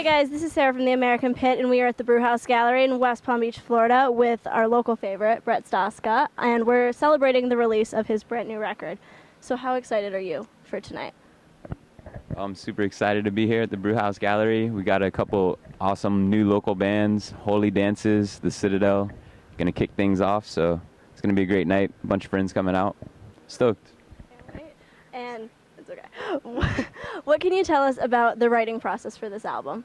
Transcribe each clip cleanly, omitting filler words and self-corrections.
Hey guys, this is Sarah from the American Pit, and we are at the Brewhouse Gallery in West Palm Beach, Florida, with our local favorite, Brett Staska, and we're celebrating the release of his brand new record. So how excited are you for tonight? I'm super excited to be here at the Brewhouse Gallery. We got a couple awesome new local bands, Holy Dances, The Citadel, gonna kick things off, so it's gonna be a great night. A bunch of friends coming out. Stoked. Can't wait. And it's okay. What can you tell us about the writing process for this album?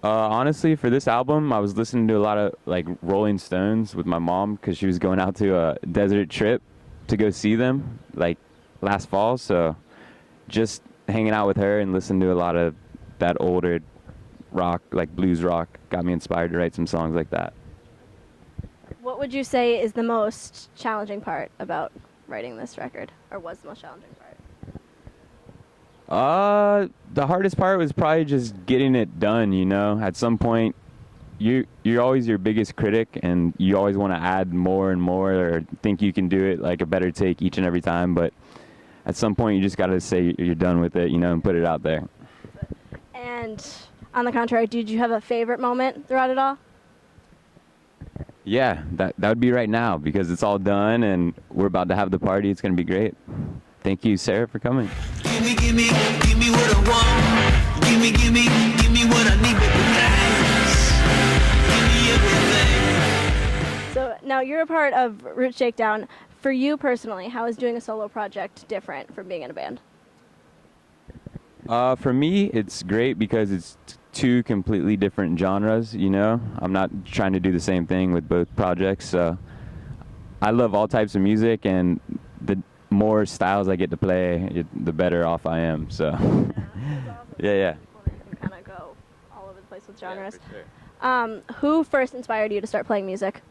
Honestly, for this album, I was listening to a lot of like Rolling Stones with my mom because she was going out to a desert trip to go see them like last fall. So just hanging out with her and listening to a lot of that older rock, like blues rock, got me inspired to write some songs like that. What would you say is the most challenging part about writing this record, or was the most challenging part? The hardest part was probably just getting it done, you know. At some point, you're always your biggest critic, and you always want to add more and more, or think you can do it like a better take each and every time. But at some point, you just got to say you're done with it, you know, and put it out there. And on the contrary, did you have a favorite moment throughout it all? Yeah, that would be right now because it's all done, and we're about to have the party. It's going to be great. Thank you, Sarah, for coming. Gimme, gimme, gimme what I want. Gimme, gimme, gimme what I need with the nights. Gimme everything. So now you're a part of Root Shakedown. For you personally, how is doing a solo project different from being in a band? For me, it's great because it's two completely different genres, you know. I'm not trying to do the same thing with both projects. So I love all types of music, and the more styles I get to play, the better off I am. So yeah. You can kind of go all over the place with genres. Yeah, for sure. Who first inspired you to start playing music?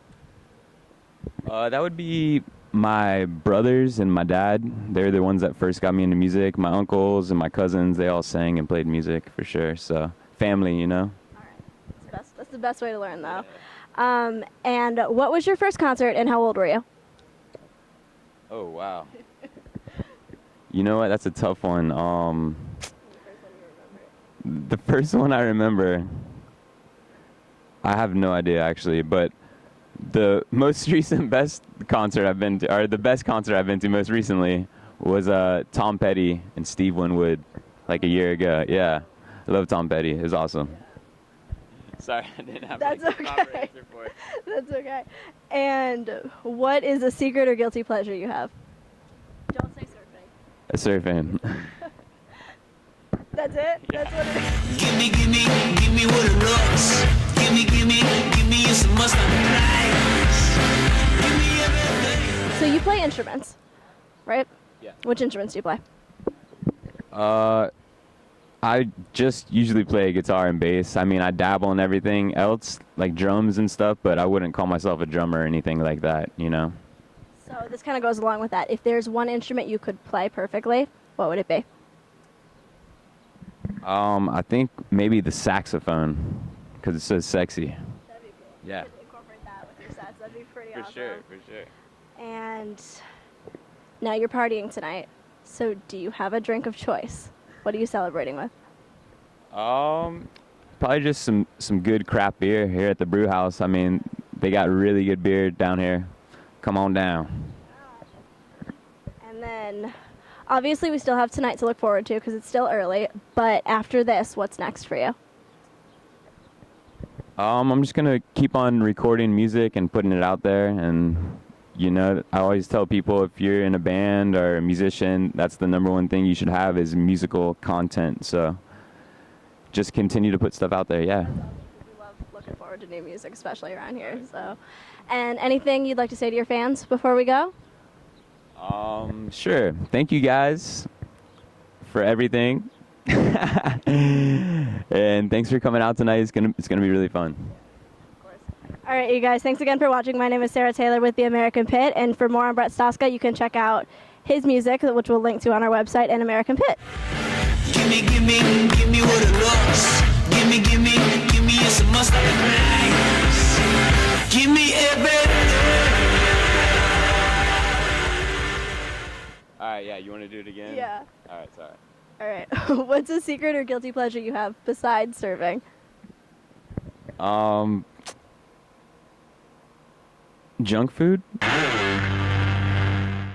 That would be my brothers and my dad. They're the ones that first got me into music. My uncles and my cousins, they all sang and played music for sure. So family, you know. All right, that's the best way to learn, though. And what was your first concert, and how old were you? Oh wow. You know what? That's a tough one. The first one I remember, I have no idea actually, but the most recent best concert I've been to, or the best concert I've been to most recently, was Tom Petty and Steve Winwood, like a year ago. Yeah, I love Tom Petty. It was awesome. Sorry, I didn't have That's a proper okay. answer for it. That's okay. And what is a secret or guilty pleasure you have? Don't say surfing. Surfing. That's it? Yeah. Gimme, gimme, gimme what it looks. Gimme, gimme, gimme it's a must on the nights. Gimme everything. So you play instruments, right? Yeah. Which instruments do you play? I just usually play guitar and bass. I mean, I dabble in everything else, like drums and stuff, but I wouldn't call myself a drummer or anything like that, you know? So this kind of goes along with that. If there's one instrument you could play perfectly, what would it be? I think maybe the saxophone, because it's so sexy. That'd be cool. Yeah. You could incorporate that with your sets. That'd be pretty awesome. for sure. And now you're partying tonight. So do you have a drink of choice? What are you celebrating with? Probably just some good craft beer here at the brew house. I mean, they got really good beer down here. Come on down. And then, obviously, we still have tonight to look forward to because it's still early. But after this, what's next for you? I'm just gonna keep on recording music and putting it out there. And you know, I always tell people if you're in a band or a musician, that's the number one thing you should have is musical content. So just continue to put stuff out there. Yeah. We love looking forward to new music, especially around here. So, and anything you'd like to say to your fans before we go? Sure. Thank you guys for everything. And thanks for coming out tonight. It's gonna be really fun. All right, you guys, thanks again for watching. My name is Sara Taylor with the American Pit, and for more on Brett Staska, you can check out his music, which we'll link to on our website, and American Pit. Gimme, gimme, gimme what it looks. Gimme, gimme, gimme it's a must on the nights. Gimme everything. All right. Yeah. You want to do it again? Yeah. All right. Sorry. All right. What's a secret or guilty pleasure you have besides serving? Junk food?